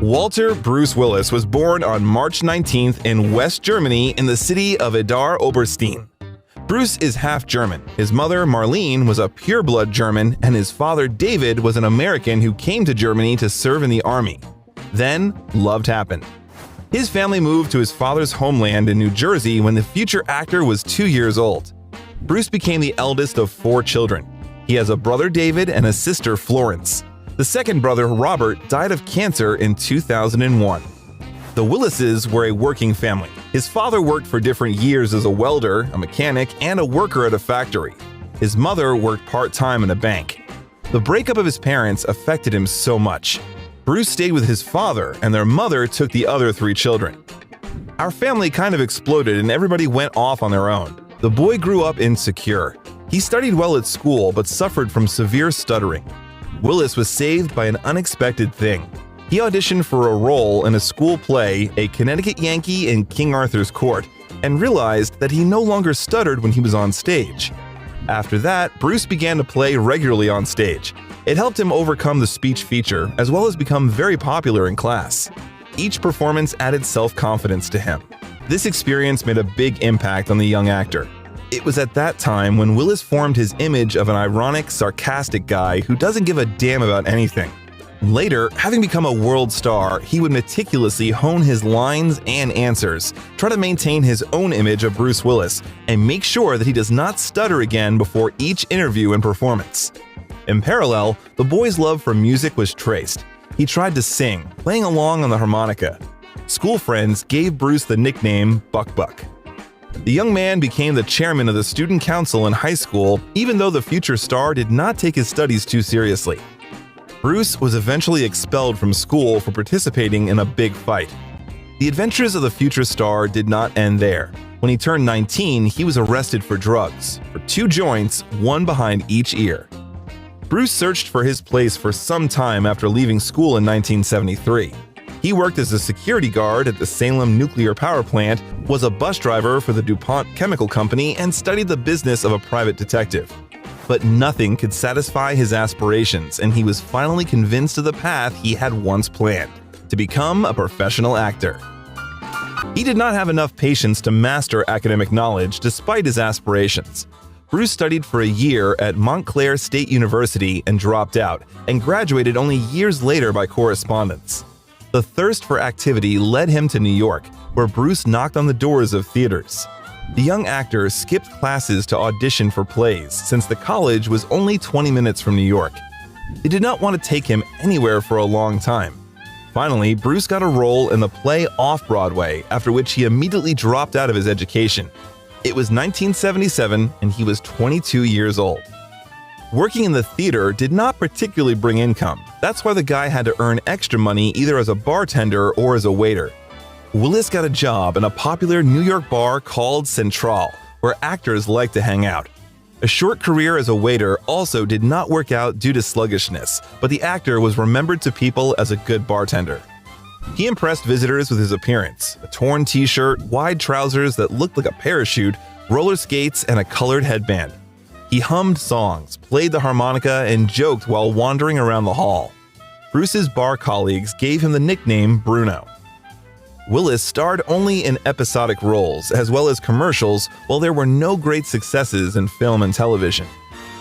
Walter Bruce Willis was born on March 19th in West Germany in the city of Idar Oberstein. Bruce is half German. His mother, Marlene, was a pureblood German, and his father, David, was an American who came to Germany to serve in the army. Then, love happened. His family moved to his father's homeland in New Jersey when the future actor was 2 years old. Bruce became the eldest of 4 children. He has a brother, David, and a sister, Florence. The second brother, Robert, died of cancer in 2001. The Willises were a working family. His father worked for different years as a welder, a mechanic, and a worker at a factory. His mother worked part-time in a bank. The breakup of his parents affected him so much. Bruce stayed with his father, and their mother took the other 3 children. Our family kind of exploded and everybody went off on their own. The boy grew up insecure. He studied well at school but suffered from severe stuttering. Willis was saved by an unexpected thing. He auditioned for a role in a school play, A Connecticut Yankee in King Arthur's Court, and realized that he no longer stuttered when he was on stage. After that, Bruce began to play regularly on stage. It helped him overcome the speech feature, as well as become very popular in class. Each performance added self-confidence to him. This experience made a big impact on the young actor. It was at that time when Willis formed his image of an ironic, sarcastic guy who doesn't give a damn about anything. Later, having become a world star, he would meticulously hone his lines and answers, try to maintain his own image of Bruce Willis, and make sure that he does not stutter again before each interview and performance. In parallel, the boy's love for music was traced. He tried to sing, playing along on the harmonica. School friends gave Bruce the nickname Buck Buck. The young man became the chairman of the student council in high school, even though the future star did not take his studies too seriously. Bruce was eventually expelled from school for participating in a big fight. The adventures of the future star did not end there. When he turned 19, he was arrested for drugs, for 2 joints, one behind each ear. Bruce searched for his place for some time after leaving school in 1973. He worked as a security guard at the Salem nuclear power plant, was a bus driver for the DuPont Chemical Company, and studied the business of a private detective. But nothing could satisfy his aspirations, and he was finally convinced of the path he had once planned: to become a professional actor. He did not have enough patience to master academic knowledge despite his aspirations. Bruce studied for a year at Montclair State University and dropped out, and graduated only years later by correspondence. The thirst for activity led him to New York, where Bruce knocked on the doors of theaters. The young actor skipped classes to audition for plays since the college was only 20 minutes from New York. They did not want to take him anywhere for a long time. Finally, Bruce got a role in the play Off-Broadway, after which he immediately dropped out of his education. It was 1977 and he was 22 years old. Working in the theater did not particularly bring income. That's why the guy had to earn extra money either as a bartender or as a waiter. Willis got a job in a popular New York bar called Central, where actors like to hang out. A short career as a waiter also did not work out due to sluggishness, but the actor was remembered to people as a good bartender. He impressed visitors with his appearance: a torn t-shirt, wide trousers that looked like a parachute, roller skates, and a colored headband. He hummed songs, played the harmonica, and joked while wandering around the hall. Bruce's bar colleagues gave him the nickname Bruno. Willis starred only in episodic roles, as well as commercials, while there were no great successes in film and television.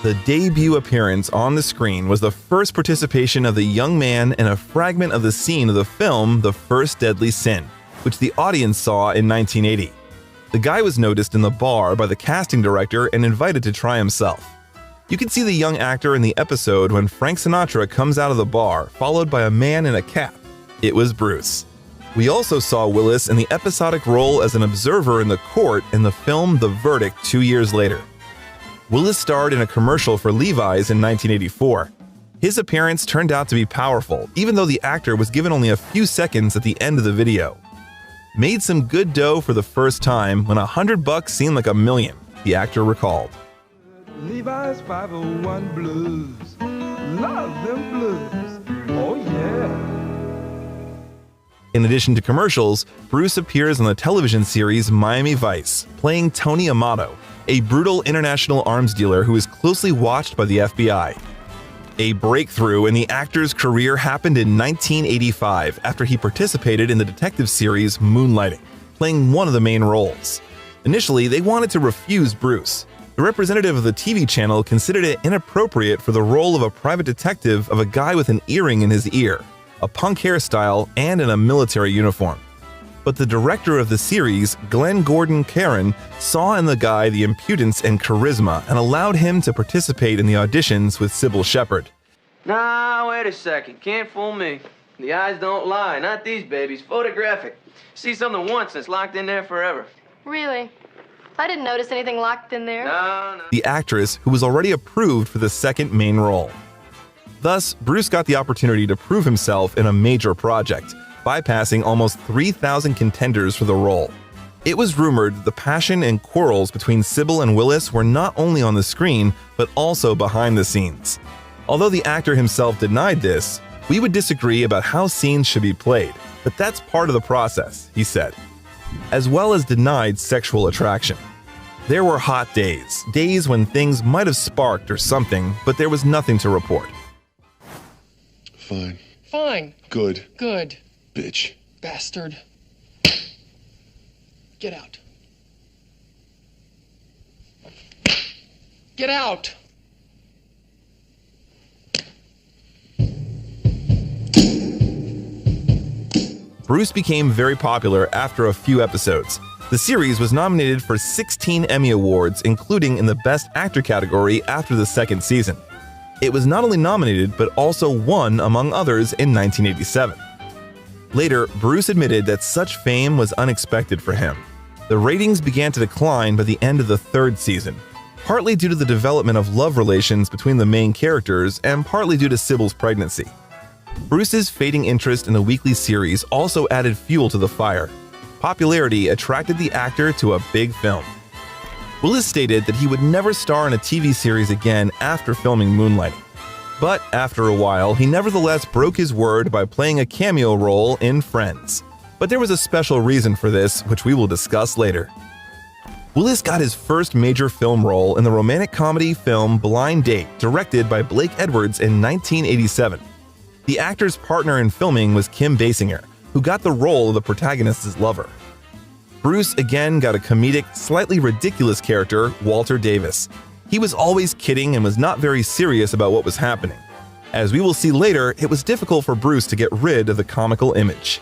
The debut appearance on the screen was the first participation of the young man in a fragment of the scene of the film The First Deadly Sin, which the audience saw in 1980. The guy was noticed in the bar by the casting director and invited to try himself. You can see the young actor in the episode when Frank Sinatra comes out of the bar, followed by a man in a cap. It was Bruce. We also saw Willis in the episodic role as an observer in the court in the film The Verdict 2 years later. Willis starred in a commercial for Levi's in 1984. His appearance turned out to be powerful, even though the actor was given only a few seconds at the end of the video. Made some good dough for the first time when $100 seemed like $1 million, the actor recalled. Levi's 501 blues, love them blues, oh yeah. In addition to commercials, Bruce appears on the television series Miami Vice, playing Tony Amato, a brutal international arms dealer who is closely watched by the FBI. A breakthrough in the actor's career happened in 1985 after he participated in the detective series Moonlighting, playing one of the main roles. Initially, they wanted to refuse Bruce. The representative of the TV channel considered it inappropriate for the role of a private detective of a guy with an earring in his ear, a punk hairstyle, and in a military uniform. But the director of the series, Glenn Gordon Caron, saw in the guy the impudence and charisma and allowed him to participate in the auditions with Sybil Shepherd. Nah, wait a second. Can't fool me. The eyes don't lie. Not these babies. Photographic. See something once and it's locked in there forever. Really? I didn't notice anything locked in there. No. The actress who was already approved for the second main role. Thus, Bruce got the opportunity to prove himself in a major project, bypassing almost 3,000 contenders for the role. It was rumored that the passion and quarrels between Sybil and Willis were not only on the screen, but also behind the scenes. Although the actor himself denied this, we would disagree about how scenes should be played, but that's part of the process, he said, as well as denied sexual attraction. There were hot days, days when things might have sparked or something, but there was nothing to report. Fine. Fine. Good. Good. Bitch. Bastard. Get out. Get out! Bruce became very popular after a few episodes. The series was nominated for 16 Emmy Awards, including in the Best Actor category after the second season. It was not only nominated, but also won, among others, in 1987. Later, Bruce admitted that such fame was unexpected for him. The ratings began to decline by the end of the third season, partly due to the development of love relations between the main characters and partly due to Sybil's pregnancy. Bruce's fading interest in the weekly series also added fuel to the fire. Popularity attracted the actor to a big film. Willis stated that he would never star in a TV series again after filming Moonlighting. But after a while, he nevertheless broke his word by playing a cameo role in Friends. But there was a special reason for this, which we will discuss later. Willis got his first major film role in the romantic comedy film Blind Date, directed by Blake Edwards in 1987. The actor's partner in filming was Kim Basinger, who got the role of the protagonist's lover. Bruce again got a comedic, slightly ridiculous character, Walter Davis. He was always kidding and was not very serious about what was happening. As we will see later, it was difficult for Bruce to get rid of the comical image.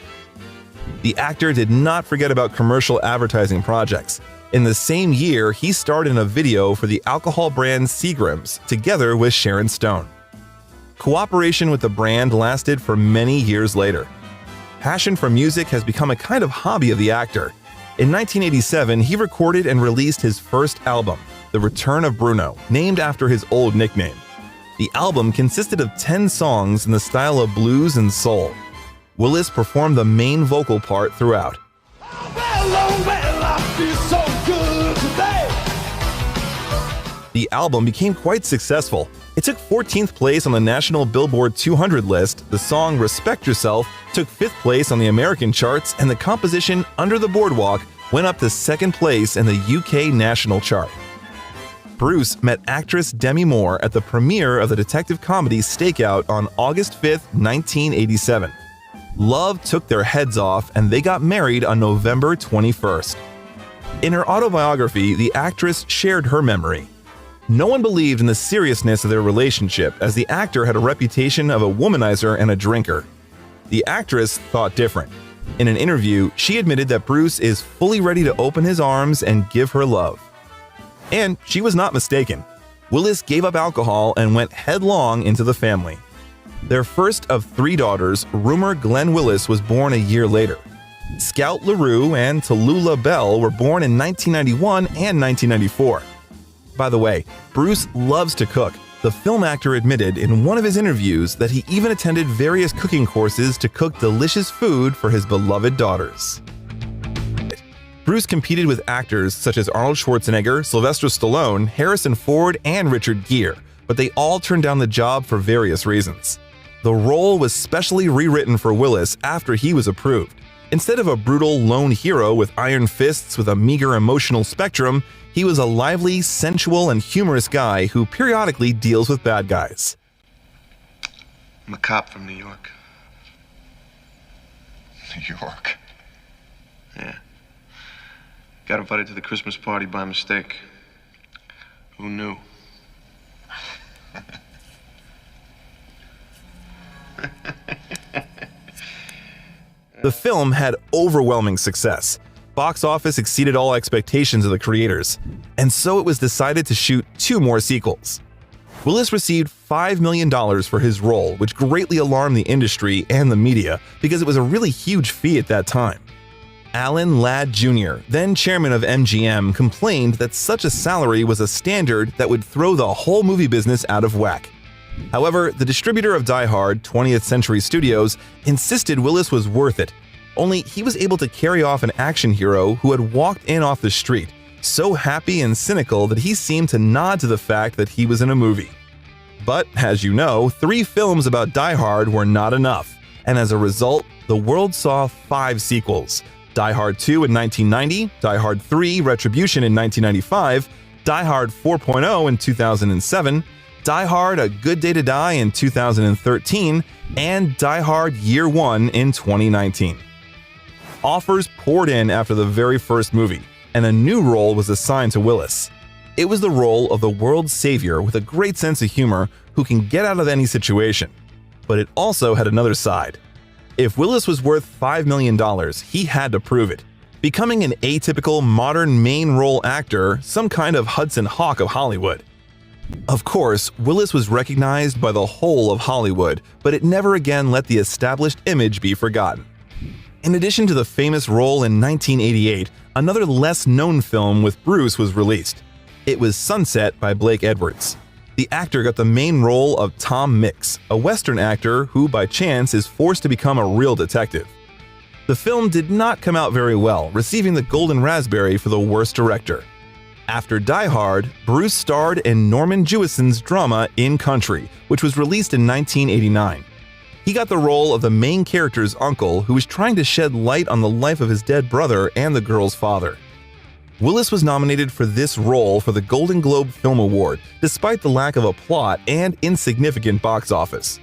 The actor did not forget about commercial advertising projects. In the same year, he starred in a video for the alcohol brand Seagram's, together with Sharon Stone. Cooperation with the brand lasted for many years later. Passion for music has become a kind of hobby of the actor. In 1987, he recorded and released his first album, The Return of Bruno, named after his old nickname. The album consisted of 10 songs in the style of blues and soul. Willis performed the main vocal part throughout. I feel so good today. The album became quite successful. It took 14th place on the national Billboard 200 list, the song Respect Yourself took 5th place on the American charts, and the composition Under the Boardwalk went up to 2nd place in the UK national chart. Bruce met actress Demi Moore at the premiere of the detective comedy Stakeout on August 5, 1987. Love took their heads off and they got married on November 21st. In her autobiography, the actress shared her memory. No one believed in the seriousness of their relationship, as the actor had a reputation of a womanizer and a drinker. The actress thought different. In an interview, she admitted that Bruce is fully ready to open his arms and give her love. And she was not mistaken. Willis gave up alcohol and went headlong into the family. Their first of 3 daughters, Rumor Glenn Willis, was born a year later. Scout LaRue and Tallulah Bell were born in 1991 and 1994. By the way, Bruce loves to cook. The film actor admitted in one of his interviews that he even attended various cooking courses to cook delicious food for his beloved daughters. Bruce competed with actors such as Arnold Schwarzenegger, Sylvester Stallone, Harrison Ford, and Richard Gere, but they all turned down the job for various reasons. The role was specially rewritten for Willis after he was approved. Instead of a brutal lone hero with iron fists with a meager emotional spectrum, he was a lively, sensual, and humorous guy who periodically deals with bad guys. I'm a cop from New York. New York? Yeah. Got invited to the Christmas party by mistake. Who knew? The film had overwhelming success. Box office exceeded all expectations of the creators, and so it was decided to shoot 2 more sequels. Willis received $5 million for his role, which greatly alarmed the industry and the media because it was a really huge fee at that time. Alan Ladd Jr., then chairman of MGM, complained that such a salary was a standard that would throw the whole movie business out of whack. However, the distributor of Die Hard, 20th Century Studios, insisted Willis was worth it, only he was able to carry off an action hero who had walked in off the street, so happy and cynical that he seemed to nod to the fact that he was in a movie. But, as you know, 3 films about Die Hard were not enough, and as a result, the world saw 5 sequels: Die Hard 2 in 1990, Die Hard 3 Retribution in 1995, Die Hard 4.0 in 2007, Die Hard A Good Day to Die in 2013, and Die Hard Year 1 in 2019. Offers poured in after the very first movie, and a new role was assigned to Willis. It was the role of the world's savior with a great sense of humor who can get out of any situation. But it also had another side. If Willis was worth $5 million, he had to prove it, becoming an atypical modern main role actor, some kind of Hudson Hawk of Hollywood. Of course, Willis was recognized by the whole of Hollywood, but it never again let the established image be forgotten. In addition to the famous role in 1988, another less-known film with Bruce was released. It was Sunset by Blake Edwards. The actor got the main role of Tom Mix, a Western actor who by chance is forced to become a real detective. The film did not come out very well, receiving the Golden Raspberry for the worst director. After Die Hard, Bruce starred in Norman Jewison's drama In Country, which was released in 1989. He got the role of the main character's uncle who was trying to shed light on the life of his dead brother and the girl's father. Willis was nominated for this role for the Golden Globe Film Award, despite the lack of a plot and insignificant box office.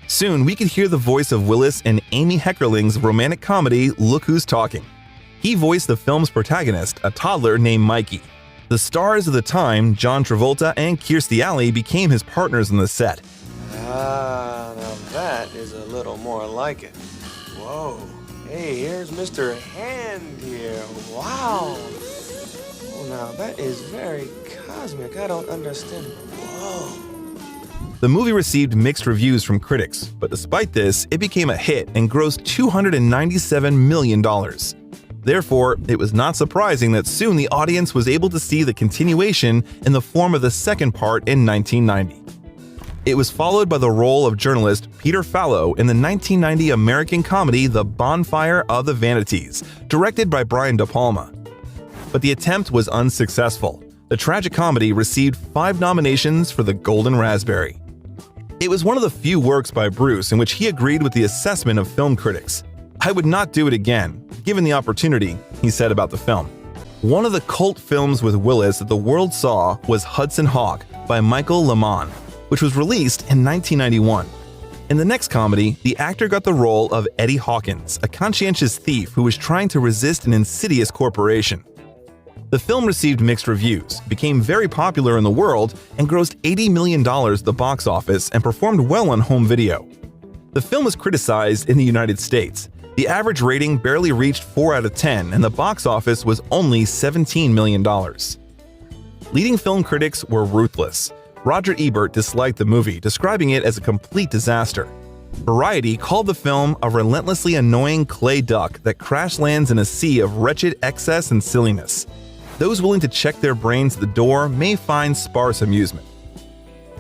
Soon, we could hear the voice of Willis in Amy Heckerling's romantic comedy Look Who's Talking. He voiced the film's protagonist, a toddler named Mikey. The stars of the time, John Travolta and Kirstie Alley, became his partners on the set. Now that is a little more like it. Whoa. Hey, here's Mr. Hand here. Wow. Oh, now that is very cosmic. I don't understand. Whoa. The movie received mixed reviews from critics, but despite this, it became a hit and grossed $297 million. Therefore, it was not surprising that soon the audience was able to see the continuation in the form of the second part in 1990. It was followed by the role of journalist Peter Fallow in the 1990 American comedy The Bonfire of the Vanities, directed by Brian De Palma. But the attempt was unsuccessful. The tragic comedy received 5 nominations for the Golden Raspberry. It was one of the few works by Bruce in which he agreed with the assessment of film critics. "I would not do it again, given the opportunity," he said about the film. One of the cult films with Willis that the world saw was Hudson Hawk by Michael Lehmann, which was released in 1991. In the next comedy, the actor got the role of Eddie Hawkins, a conscientious thief who was trying to resist an insidious corporation. The film received mixed reviews, became very popular in the world, and grossed $80 million at the box office and performed well on home video. The film was criticized in the United States. The average rating barely reached 4 out of 10, and the box office was only $17 million. Leading film critics were ruthless. Roger Ebert disliked the movie, describing it as a complete disaster. Variety called the film a relentlessly annoying clay duck that crash lands in a sea of wretched excess and silliness. Those willing to check their brains at the door may find sparse amusement.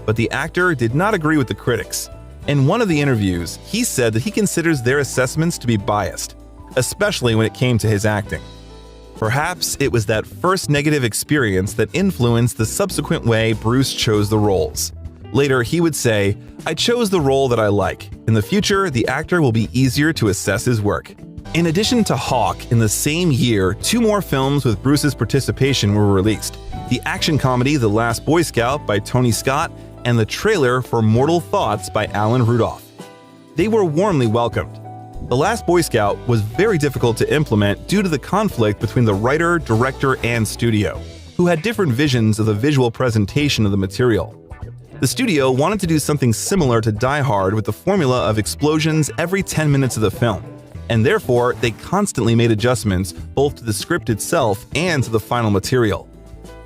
But the actor did not agree with the critics. In one of the interviews, he said that he considers their assessments to be biased, especially when it came to his acting. Perhaps it was that first negative experience that influenced the subsequent way Bruce chose the roles. Later, he would say, "I chose the role that I like. In the future, the actor will be easier to assess his work." In addition to Hawk, in the same year, 2 more films with Bruce's participation were released: the action comedy The Last Boy Scout by Tony Scott and the trailer for Mortal Thoughts by Alan Rudolph. They were warmly welcomed. The Last Boy Scout was very difficult to implement due to the conflict between the writer, director, and studio, who had different visions of the visual presentation of the material. The studio wanted to do something similar to Die Hard with the formula of explosions every 10 minutes of the film, and therefore they constantly made adjustments both to the script itself and to the final material.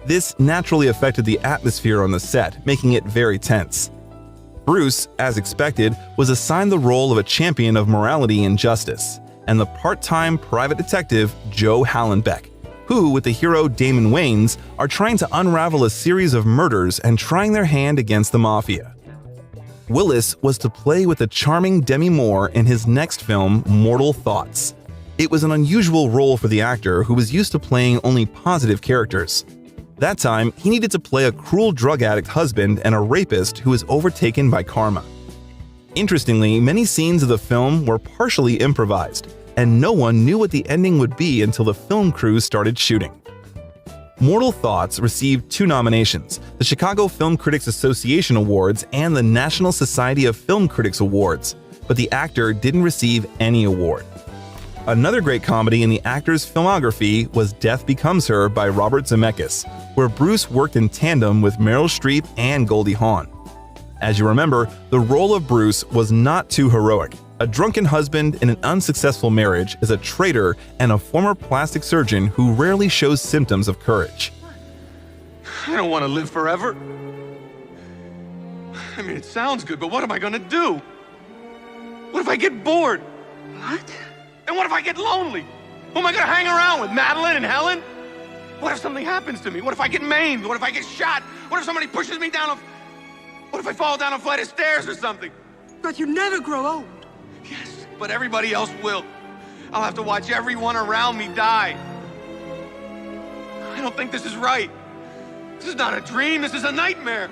This naturally affected the atmosphere on the set, making it very tense. Bruce, as expected, was assigned the role of a champion of morality and justice, and the part-time private detective Joe Hallenbeck, who, with the hero Damon Wayans, are trying to unravel a series of murders and trying their hand against the mafia. Willis was to play with the charming Demi Moore in his next film, Mortal Thoughts. It was an unusual role for the actor who was used to playing only positive characters. That time, he needed to play a cruel drug addict husband and a rapist who is overtaken by karma. Interestingly, many scenes of the film were partially improvised, and no one knew what the ending would be until the film crew started shooting. Mortal Thoughts received 2 nominations, the Chicago Film Critics Association Awards and the National Society of Film Critics Awards, but the actor didn't receive any award. Another great comedy in the actor's filmography was Death Becomes Her by Robert Zemeckis, where Bruce worked in tandem with Meryl Streep and Goldie Hawn. As you remember, the role of Bruce was not too heroic. A drunken husband in an unsuccessful marriage is a traitor and a former plastic surgeon who rarely shows symptoms of courage. I don't want to live forever. I mean, it sounds good, but what am I gonna do? What if I get bored? What? And what if I get lonely? Who am I gonna hang around with, Madeline and Helen? What if something happens to me? What if I get maimed? What if I get shot? What if somebody pushes me down What if I fall down a flight of stairs or something? But you never grow old. Yes, but everybody else will. I'll have to watch everyone around me die. I don't think this is right. This is not a dream, this is a nightmare.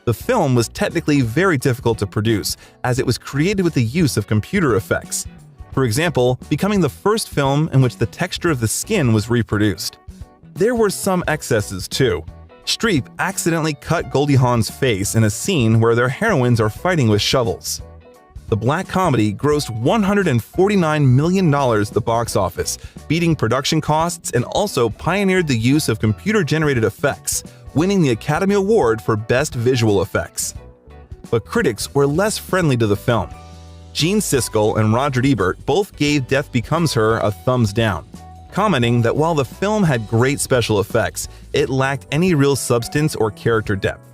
The film was technically very difficult to produce, as it was created with the use of computer effects. For example, becoming the first film in which the texture of the skin was reproduced. There were some excesses too. Streep accidentally cut Goldie Hawn's face in a scene where their heroines are fighting with shovels. The black comedy grossed $149 million at the box office, beating production costs, and also pioneered the use of computer-generated effects, winning the Academy Award for Best Visual Effects. But critics were less friendly to the film. Gene Siskel and Roger Ebert both gave Death Becomes Her a thumbs down, commenting that while the film had great special effects, it lacked any real substance or character depth.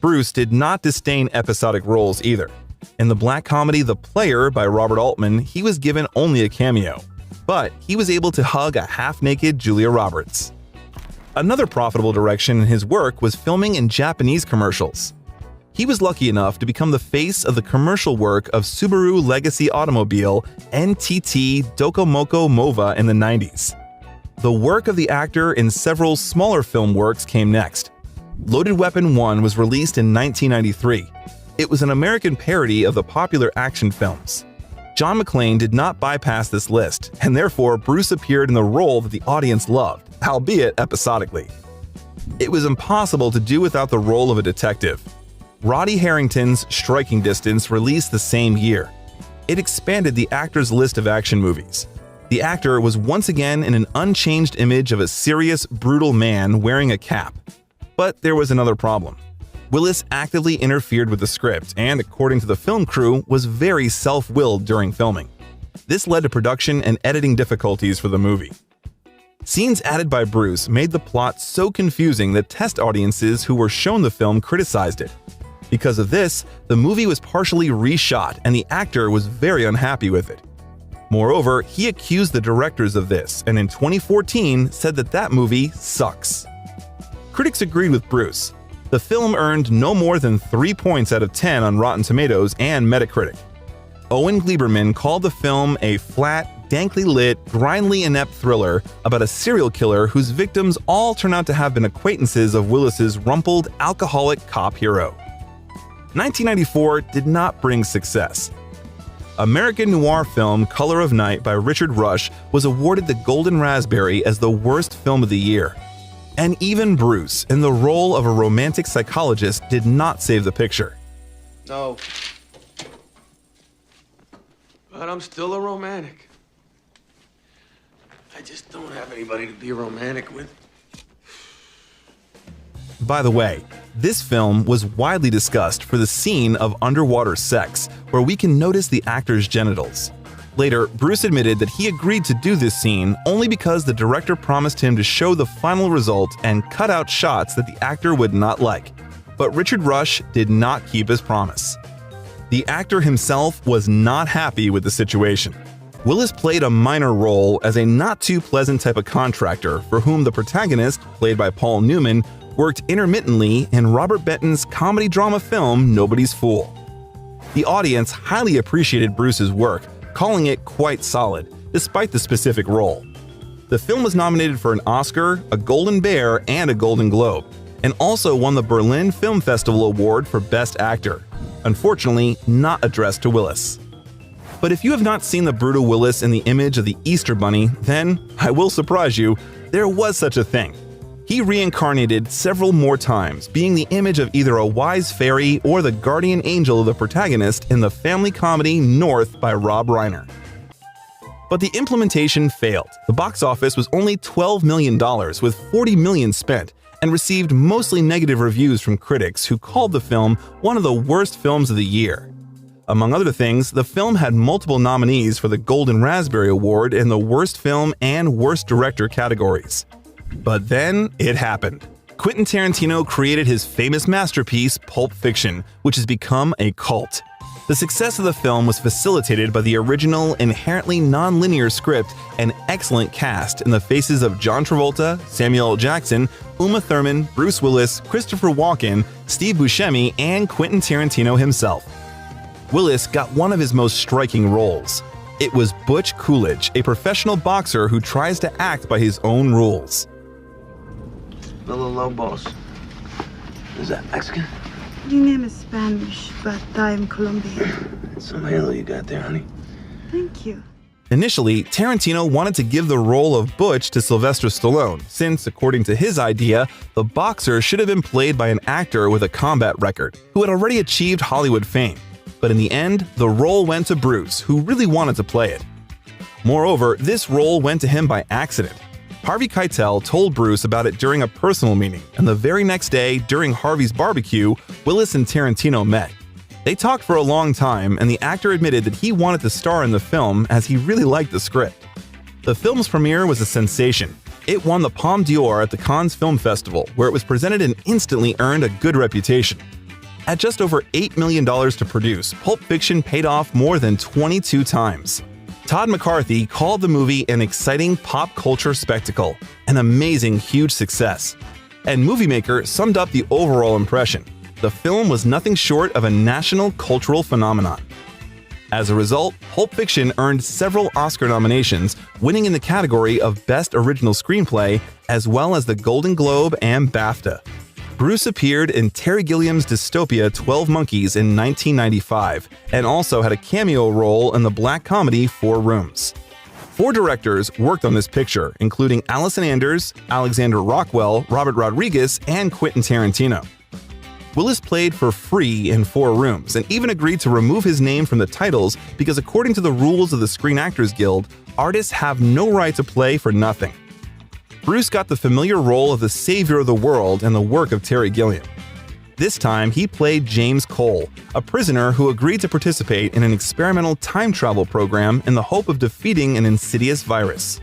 Bruce did not disdain episodic roles either. In the black comedy The Player by Robert Altman, he was given only a cameo, but he was able to hug a half-naked Julia Roberts. Another profitable direction in his work was filming in Japanese commercials. He was lucky enough to become the face of the commercial work of Subaru legacy automobile NTT Dokomoko Mova in the 90s. The work of the actor in several smaller film works came next. Loaded Weapon 1 was released in 1993. It was an American parody of the popular action films. John McClane did not bypass this list, and therefore Bruce appeared in the role that the audience loved, albeit episodically. It was impossible to do without the role of a detective. Roddy Harrington's Striking Distance released the same year. It expanded the actor's list of action movies. The actor was once again in an unchanged image of a serious, brutal man wearing a cap. But there was another problem. Willis actively interfered with the script and, according to the film crew, was very self-willed during filming. This led to production and editing difficulties for the movie. Scenes added by Bruce made the plot so confusing that test audiences who were shown the film criticized it. Because of this, the movie was partially reshot and the actor was very unhappy with it. Moreover, he accused the directors of this and in 2014 said that that movie sucks. Critics agreed with Bruce. The film earned no more than 3 points out of 10 on Rotten Tomatoes and Metacritic. Owen Gleiberman called the film a flat, dankly lit, grindly inept thriller about a serial killer whose victims all turn out to have been acquaintances of Willis's rumpled, alcoholic cop hero. 1994 did not bring success. American noir film Color of Night by Richard Rush was awarded the Golden Raspberry as the worst film of the year. And even Bruce, in the role of a romantic psychologist, did not save the picture. No. But I'm still a romantic. I just don't have anybody to be romantic with. By the way, this film was widely discussed for the scene of underwater sex, where we can notice the actor's genitals. Later, Bruce admitted that he agreed to do this scene only because the director promised him to show the final result and cut out shots that the actor would not like. But Richard Rush did not keep his promise. The actor himself was not happy with the situation. Willis played a minor role as a not-too-pleasant type of contractor for whom the protagonist, played by Paul Newman, worked intermittently in Robert Benton's comedy drama film Nobody's Fool. The audience highly appreciated Bruce's work, calling it quite solid, despite the specific role. The film was nominated for an Oscar, a Golden Bear, and a Golden Globe, and also won the Berlin Film Festival Award for Best Actor, unfortunately not addressed to Willis. But if you have not seen the brutal Willis in the image of the Easter Bunny, then, I will surprise you, there was such a thing. He reincarnated several more times, being the image of either a wise fairy or the guardian angel of the protagonist in the family comedy North by Rob Reiner. But the implementation failed. The box office was only $12 million, with $40 million spent, and received mostly negative reviews from critics who called the film one of the worst films of the year. Among other things, the film had multiple nominees for the Golden Raspberry Award in the Worst Film and Worst Director categories. But then it happened. Quentin Tarantino created his famous masterpiece, Pulp Fiction, which has become a cult. The success of the film was facilitated by the original, inherently non-linear script and excellent cast in the faces of John Travolta, Samuel L. Jackson, Uma Thurman, Bruce Willis, Christopher Walken, Steve Buscemi, and Quentin Tarantino himself. Willis got one of his most striking roles. It was Butch Coolidge, a professional boxer who tries to act by his own rules. Villa Lobos. Is that Mexican? Your name is Spanish, but I'm Colombian. That's some halo you got there, honey. Thank you. Initially, Tarantino wanted to give the role of Butch to Sylvester Stallone, since, according to his idea, the boxer should have been played by an actor with a combat record, who had already achieved Hollywood fame. But in the end, the role went to Bruce, who really wanted to play it. Moreover, this role went to him by accident. Harvey Keitel told Bruce about it during a personal meeting, and the very next day, during Harvey's barbecue, Willis and Tarantino met. They talked for a long time, and the actor admitted that he wanted to star in the film as he really liked the script. The film's premiere was a sensation. It won the Palme d'Or at the Cannes Film Festival, where it was presented and instantly earned a good reputation. At just over $8 million to produce, Pulp Fiction paid off more than 22 times. Todd McCarthy called the movie an exciting pop culture spectacle, an amazing huge success. And Movie Maker summed up the overall impression. The film was nothing short of a national cultural phenomenon. As a result, Pulp Fiction earned several Oscar nominations, winning in the category of Best Original Screenplay, as well as the Golden Globe and BAFTA. Bruce appeared in Terry Gilliam's dystopia 12 Monkeys in 1995, and also had a cameo role in the black comedy 4 Rooms. 4 directors worked on this picture, including Allison Anders, Alexander Rockwell, Robert Rodriguez, and Quentin Tarantino. Willis played for free in 4 Rooms, and even agreed to remove his name from the titles because according to the rules of the Screen Actors Guild, artists have no right to play for nothing. Bruce got the familiar role of the savior of the world in the work of Terry Gilliam. This time, he played James Cole, a prisoner who agreed to participate in an experimental time travel program in the hope of defeating an insidious virus.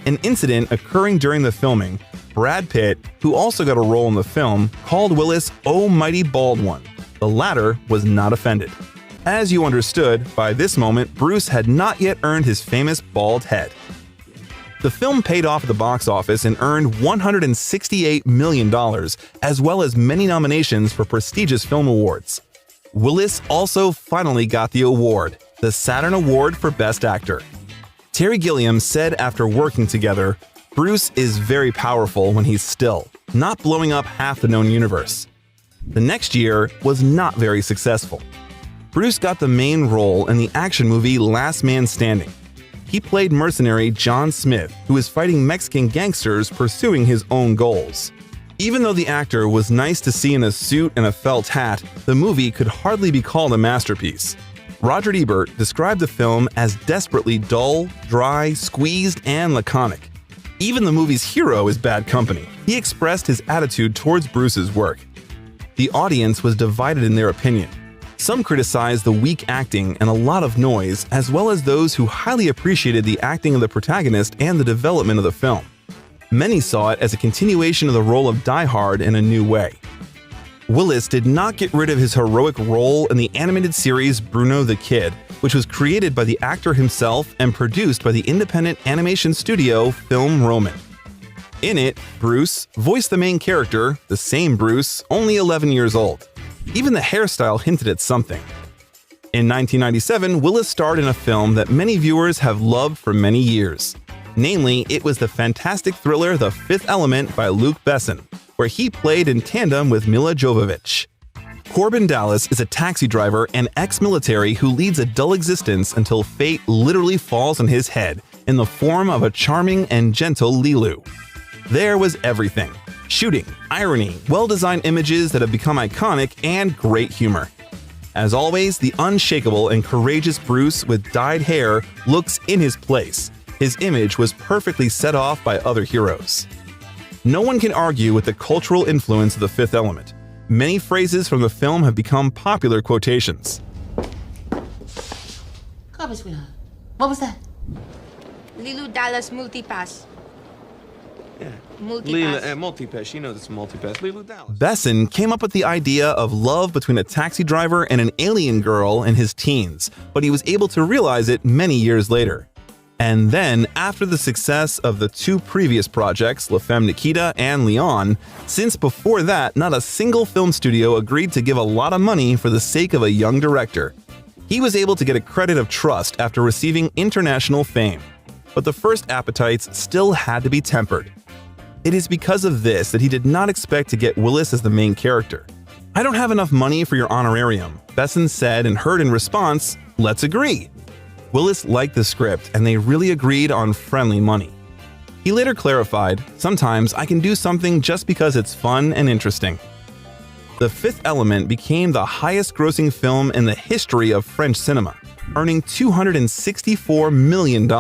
An incident occurring during the filming, Brad Pitt, who also got a role in the film, called Willis "Oh Mighty Bald One." The latter was not offended. As you understood, by this moment, Bruce had not yet earned his famous bald head. The film paid off at the box office and earned $168 million, as well as many nominations for prestigious film awards. Willis also finally got the award, the Saturn Award for Best Actor. Terry Gilliam said after working together, "Bruce is very powerful when he's still, not blowing up half the known universe." The next year was not very successful. Bruce got the main role in the action movie Last Man Standing. He played mercenary John Smith, who is fighting Mexican gangsters pursuing his own goals. Even though the actor was nice to see in a suit and a felt hat, the movie could hardly be called a masterpiece. Roger Ebert described the film as desperately dull, dry, squeezed, and laconic. Even the movie's hero is bad company. He expressed his attitude towards Bruce's work. The audience was divided in their opinion. Some criticized the weak acting and a lot of noise, as well as those who highly appreciated the acting of the protagonist and the development of the film. Many saw it as a continuation of the role of Die Hard in a new way. Willis did not get rid of his heroic role in the animated series Bruno the Kid, which was created by the actor himself and produced by the independent animation studio Film Roman. In it, Bruce voiced the main character, the same Bruce, only 11 years old. Even the hairstyle hinted at something. In 1997, Willis starred in a film that many viewers have loved for many years. Namely, it was the fantastic thriller The Fifth Element by Luc Besson, where he played in tandem with Milla Jovovich. Corbin Dallas is a taxi driver and ex-military who leads a dull existence until fate literally falls on his head in the form of a charming and gentle Lilu. There was everything: shooting, irony, well-designed images that have become iconic, and great humor. As always, the unshakable and courageous Bruce with dyed hair looks in his place. His image was perfectly set off by other heroes. No one can argue with the cultural influence of The Fifth Element. Many phrases from the film have become popular quotations. Copy, sweetheart. What was that? Lilu Dallas Multipass. Yeah. Multipass. Multipass. She knows it's multipass. Lilu Dallas. Besson came up with the idea of love between a taxi driver and an alien girl in his teens, but he was able to realize it many years later. And then, after the success of the two previous projects, La Femme Nikita and Leon, since before that, not a single film studio agreed to give a lot of money for the sake of a young director. He was able to get a credit of trust after receiving international fame. But the first appetites still had to be tempered. It is because of this that he did not expect to get Willis as the main character. "I don't have enough money for your honorarium," Besson said, and heard in response, "Let's agree." Willis liked the script, and they really agreed on friendly money. He later clarified, "Sometimes I can do something just because it's fun and interesting." The Fifth Element became the highest-grossing film in the history of French cinema, earning $264 million,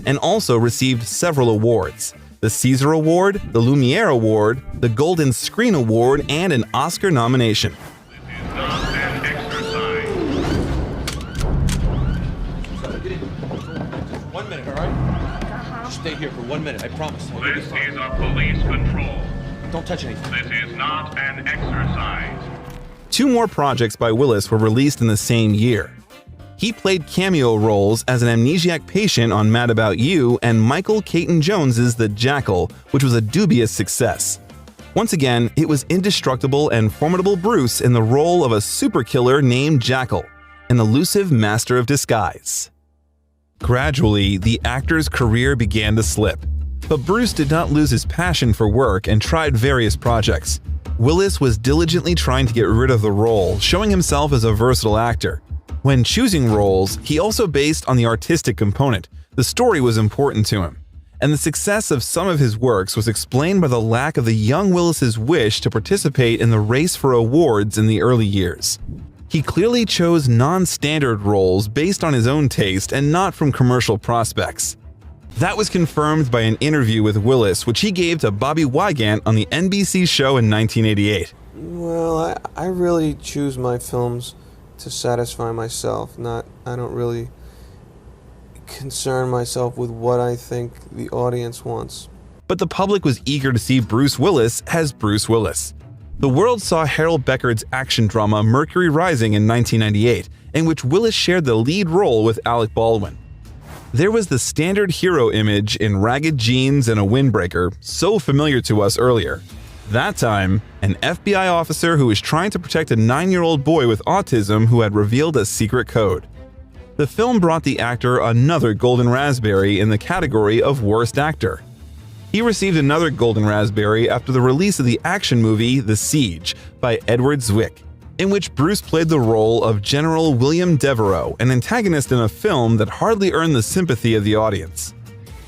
and also received several awards: the César Award, the Lumière Award, the Golden Screen Award, and an Oscar nomination. Stay here for 1 minute, I promise. This is a police control. Don't touch anything. This is not an exercise. Two more projects by Willis were released in the same year. He played cameo roles as an amnesiac patient on Mad About You and Michael Caton Jones's The Jackal, which was a dubious success. Once again, it was indestructible and formidable Bruce in the role of a super killer named Jackal, an elusive master of disguise. Gradually, the actor's career began to slip. But Bruce did not lose his passion for work and tried various projects. Willis was diligently trying to get rid of the role, showing himself as a versatile actor. When choosing roles, he also based on the artistic component. The story was important to him. And the success of some of his works was explained by the lack of the young Willis's wish to participate in the race for awards in the early years. He clearly chose non-standard roles based on his own taste and not from commercial prospects. That was confirmed by an interview with Willis, which he gave to Bobby Wygant on the NBC show in 1988. Well, I really choose my films to satisfy myself. I don't really concern myself with what I think the audience wants. But the public was eager to see Bruce Willis as Bruce Willis. The world saw Harold Beckard's action drama Mercury Rising in 1998, in which Willis shared the lead role with Alec Baldwin. There was the standard hero image in ragged jeans and a windbreaker, so familiar to us earlier. That time, an FBI officer who was trying to protect a 9-year-old boy with autism who had revealed a secret code. The film brought the actor another Golden Raspberry in the category of Worst Actor. He received another Golden Raspberry after the release of the action movie The Siege by Edward Zwick, in which Bruce played the role of General William Devereux, an antagonist in a film that hardly earned the sympathy of the audience.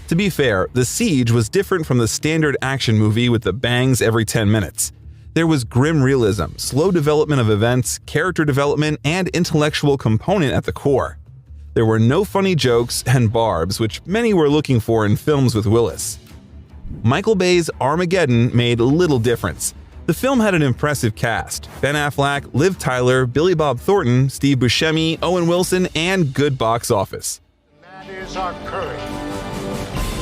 To be fair, The Siege was different from the standard action movie with the bangs every 10 minutes. There was grim realism, slow development of events, character development, and intellectual component at the core. There were no funny jokes and barbs, which many were looking for in films with Willis. Michael Bay's Armageddon made little difference. The film had an impressive cast: Ben Affleck, Liv Tyler, Billy Bob Thornton, Steve Buscemi, Owen Wilson, and good box office. That is our courage.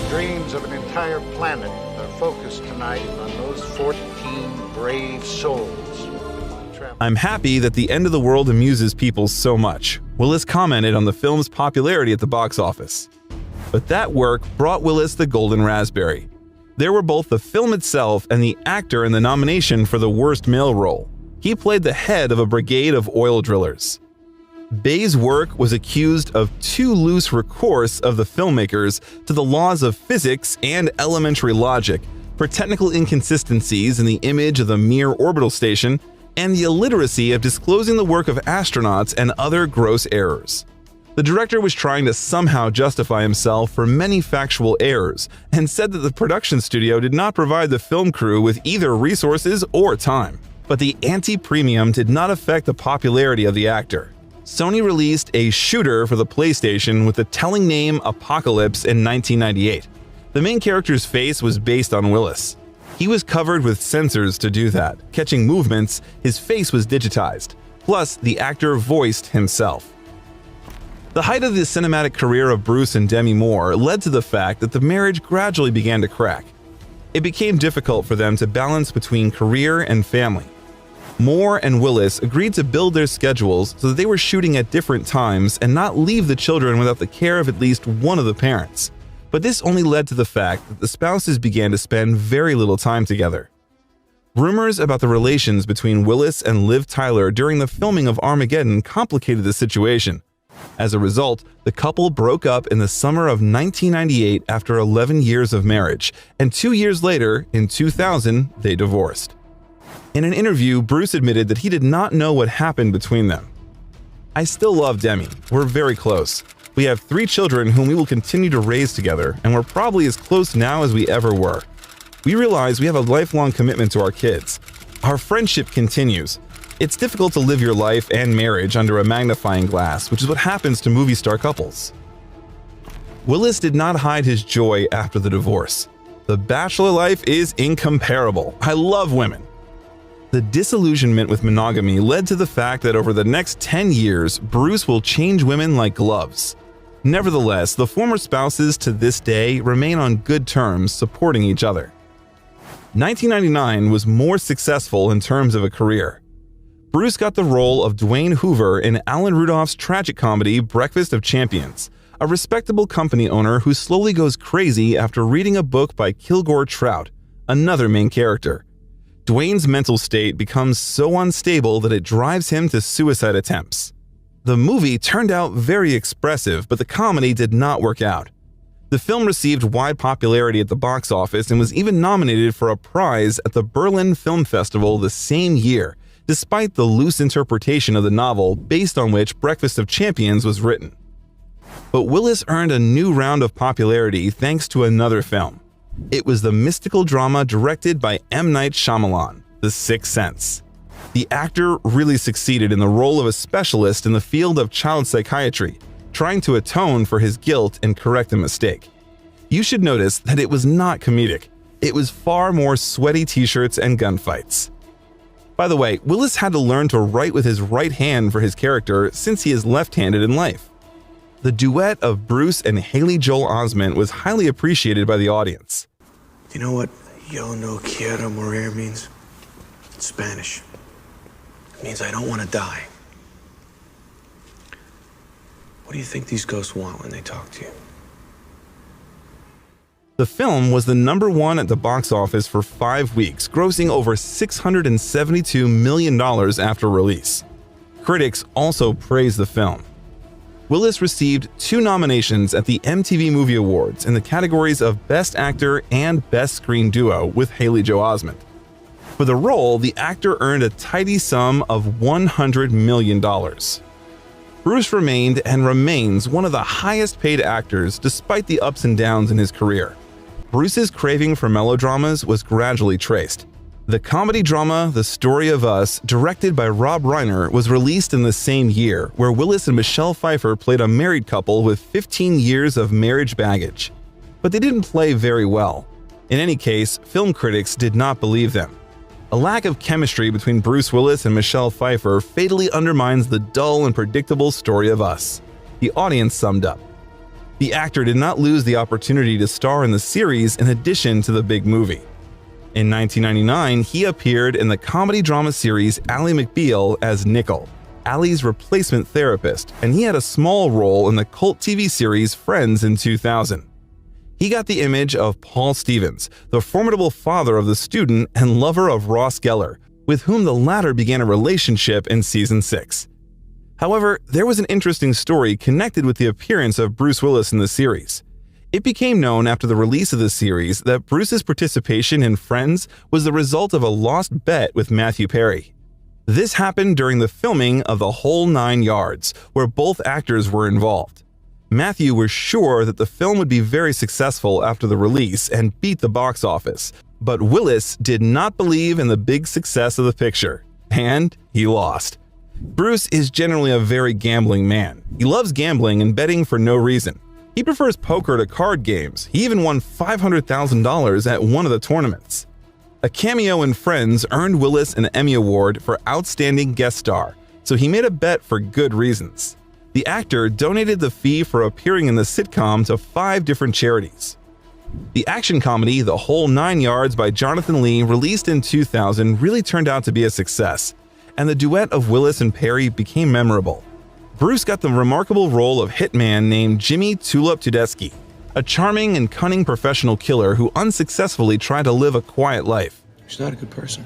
Dreams of an entire planet are focused tonight on those 14 brave souls. I'm happy that the end of the world amuses people so much. Willis commented on the film's popularity at the box office. But that work brought Willis the Golden Raspberry. There were both the film itself and the actor in the nomination for the worst male role. He played the head of a brigade of oil drillers. Bay's work was accused of too loose recourse of the filmmakers to the laws of physics and elementary logic, for technical inconsistencies in the image of the Mir orbital station, and the illiteracy of disclosing the work of astronauts and other gross errors. The director was trying to somehow justify himself for many factual errors, and said that the production studio did not provide the film crew with either resources or time. But the anti-premium did not affect the popularity of the actor. Sony released a shooter for the PlayStation with the telling name Apocalypse in 1998. The main character's face was based on Willis. He was covered with sensors to do that. Catching movements, his face was digitized. Plus, the actor voiced himself. The height of the cinematic career of Bruce and Demi Moore led to the fact that the marriage gradually began to crack. It became difficult for them to balance between career and family. Moore and Willis agreed to build their schedules so that they were shooting at different times and not leave the children without the care of at least one of the parents. But this only led to the fact that the spouses began to spend very little time together. Rumors about the relations between Willis and Liv Tyler during the filming of Armageddon complicated the situation. As a result, the couple broke up in the summer of 1998 after 11 years of marriage, and 2 years later, in 2000, they divorced. In an interview, Bruce admitted that he did not know what happened between them. "I still love Demi. We're very close. We have 3 children whom we will continue to raise together, and we're probably as close now as we ever were. We realize we have a lifelong commitment to our kids. Our friendship continues. It's difficult to live your life and marriage under a magnifying glass, which is what happens to movie star couples." Willis did not hide his joy after the divorce. "The bachelor life is incomparable. I love women." The disillusionment with monogamy led to the fact that over the next 10 years, Bruce will change women like gloves. Nevertheless, the former spouses to this day remain on good terms, supporting each other. 1999 was more successful in terms of a career. Bruce got the role of Dwayne Hoover in Alan Rudolph's tragic comedy Breakfast of Champions, a respectable company owner who slowly goes crazy after reading a book by Kilgore Trout, another main character. Dwayne's mental state becomes so unstable that it drives him to suicide attempts. The movie turned out very expressive, but the comedy did not work out. The film received wide popularity at the box office and was even nominated for a prize at the Berlin Film Festival the same year, despite the loose interpretation of the novel based on which Breakfast of Champions was written. But Willis earned a new round of popularity thanks to another film. It was the mystical drama directed by M. Night Shyamalan, The Sixth Sense. The actor really succeeded in the role of a specialist in the field of child psychiatry, trying to atone for his guilt and correct a mistake. You should notice that it was not comedic. It was far more sweaty t-shirts and gunfights. By the way, Willis had to learn to write with his right hand for his character since he is left-handed in life. The duet of Bruce and Haley Joel Osment was highly appreciated by the audience. You know what yo no quiero morir means? It's Spanish. It means I don't want to die. What do you think these ghosts want when they talk to you? The film was the #1 at the box office for 5 weeks, grossing over $672 million after release. Critics also praised the film. Willis received 2 nominations at the MTV Movie Awards in the categories of Best Actor and Best Screen Duo with Haley Joel Osment. For the role, the actor earned a tidy sum of $100 million. Bruce remained and remains one of the highest-paid actors despite the ups and downs in his career. Bruce's craving for melodramas was gradually traced. The comedy drama The Story of Us, directed by Rob Reiner, was released in the same year, where Willis and Michelle Pfeiffer played a married couple with 15 years of marriage baggage. But they didn't play very well. In any case, film critics did not believe them. A lack of chemistry between Bruce Willis and Michelle Pfeiffer fatally undermines the dull and predictable Story of Us, the audience summed up. The actor did not lose the opportunity to star in the series in addition to the big movie. In 1999, he appeared in the comedy drama series Ally McBeal as Nickel, Ally's replacement therapist, and he had a small role in the cult TV series Friends in 2000. He got the image of Paul Stevens, the formidable father of the student and lover of Ross Geller, with whom the latter began a relationship in season 6. However, there was an interesting story connected with the appearance of Bruce Willis in the series. It became known after the release of the series that Bruce's participation in Friends was the result of a lost bet with Matthew Perry. This happened during the filming of The Whole 9 Yards, where both actors were involved. Matthew was sure that the film would be very successful after the release and beat the box office, but Willis did not believe in the big success of the picture, and he lost. Bruce is generally a very gambling man. He loves gambling and betting for no reason. He prefers poker to card games. He even won $500,000 at one of the tournaments. A cameo in Friends earned Willis an Emmy Award for Outstanding Guest Star, so he made a bet for good reasons. The actor donated the fee for appearing in the sitcom to 5 different charities. The action comedy The Whole 9 Yards by Jonathan Lee, released in 2000, really turned out to be a success, and the duet of Willis and Perry became memorable. Bruce got the remarkable role of hitman named Jimmy Tulip Tedeschi, a charming and cunning professional killer who unsuccessfully tried to live a quiet life. She's not a good person.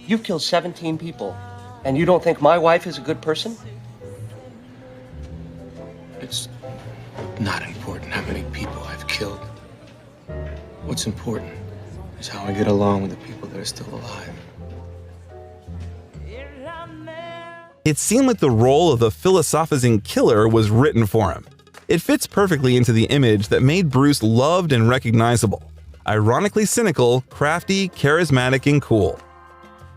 You've killed 17 people, and you don't think my wife is a good person? It's not important how many people I've killed. What's important is how I get along with the people that are still alive. It seemed like the role of the philosophizing killer was written for him. It fits perfectly into the image that made Bruce loved and recognizable. Ironically cynical, crafty, charismatic, and cool.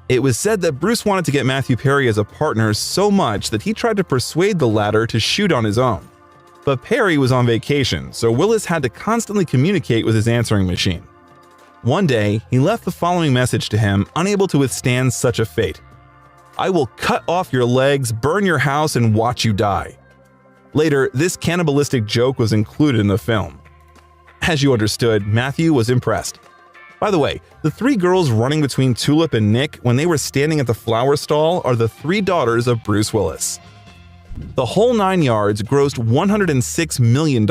It was said that Bruce wanted to get Matthew Perry as a partner so much that he tried to persuade the latter to shoot on his own. But Perry was on vacation, so Willis had to constantly communicate with his answering machine. One day, he left the following message to him, unable to withstand such a fate. "I will cut off your legs, burn your house, and watch you die." Later, this cannibalistic joke was included in the film. As you understood, Matthew was impressed. By the way, the 3 girls running between Tulip and Nick when they were standing at the flower stall are the 3 daughters of Bruce Willis. The Whole 9 Yards grossed $106 million,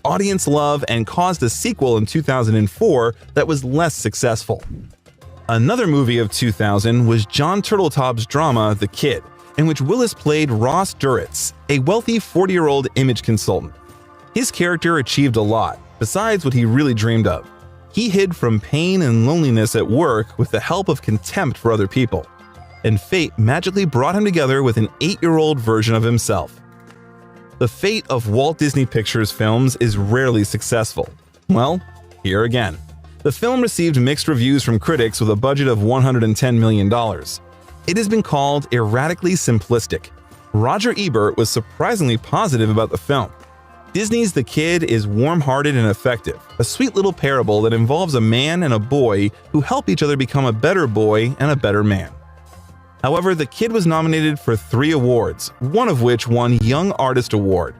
audience love, and caused a sequel in 2004 that was less successful. Another movie of 2000 was John Turteltaub's drama The Kid, in which Willis played Ross Duritz, a wealthy 40-year-old image consultant. His character achieved a lot, besides what he really dreamed of. He hid from pain and loneliness at work with the help of contempt for other people. And fate magically brought him together with an 8-year-old version of himself. The fate of Walt Disney Pictures films is rarely successful. Well, here again. The film received mixed reviews from critics with a budget of $110 million. It has been called erratically simplistic. Roger Ebert was surprisingly positive about the film. Disney's The Kid is warm-hearted and effective, a sweet little parable that involves a man and a boy who help each other become a better boy and a better man. However, The Kid was nominated for 3 awards, one of which won Young Artist Award.